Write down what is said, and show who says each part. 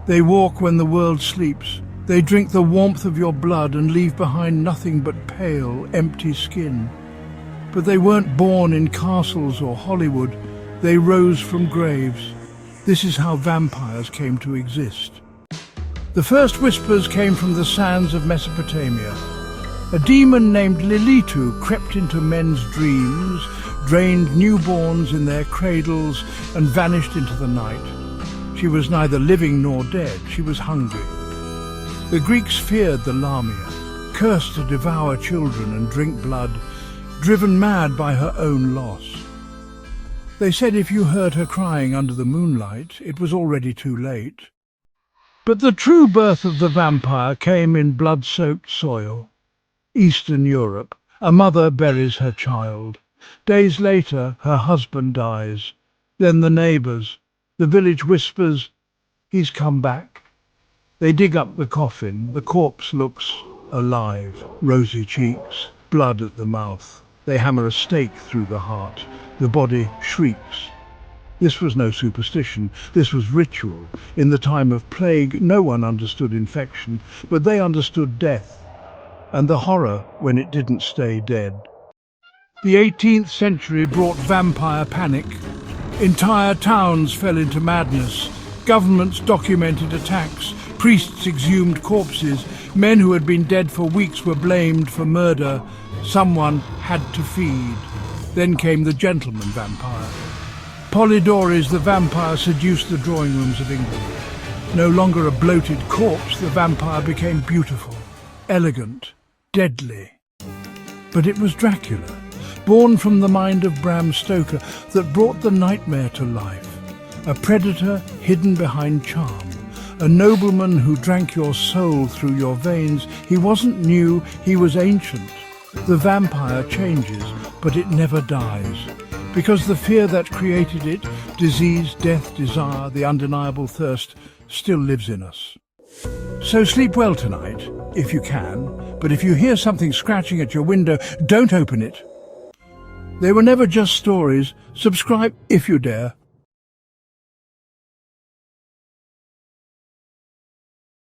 Speaker 1: They walk when the world sleeps. They drink the warmth of your blood and leave behind nothing but pale, empty skin. But they weren't born in castles or Hollywood. They rose from graves. This is how vampires came to exist. The first whispers came from the sands of Mesopotamia. A demon named Lilitu crept into men's dreams, drained newborns in their cradles, and vanished into the night. She was neither living nor dead. She was hungry. The Greeks feared the Lamia, cursed to devour children and drink blood, driven mad by her own loss. They said if you heard her crying under the moonlight, it was already too late. But the true birth of the vampire came in blood-soaked soil. Eastern Europe. A mother buries her child. Days later, her husband dies. Then the neighbours. The village whispers, "He's come back." They dig up the coffin. The corpse looks alive. Rosy cheeks, blood at the mouth. They hammer a stake through the heart. The body shrieks. This was no superstition. This was ritual. In the time of plague, no one understood infection, but they understood death, and the horror when it didn't stay dead. The 18th century brought vampire panic. Entire towns fell into madness. Governments documented attacks. Priests exhumed corpses. Men who had been dead for weeks were blamed for murder. Someone had to feed. Then came the gentleman vampire. Polydores the vampire seduced the drawing rooms of England. No longer a bloated corpse, the vampire became beautiful, elegant, deadly. But it was Dracula, born from the mind of Bram Stoker, that brought the nightmare to life. A predator hidden behind charm. A nobleman who drank your soul through your veins. He wasn't new, he was ancient. The vampire changes, but it never dies. Because the fear that created it, disease, death, desire, the undeniable thirst, still lives in us. So sleep well tonight, if you can, but if you hear something scratching at your window, don't open it. They were never just stories. Subscribe if you dare.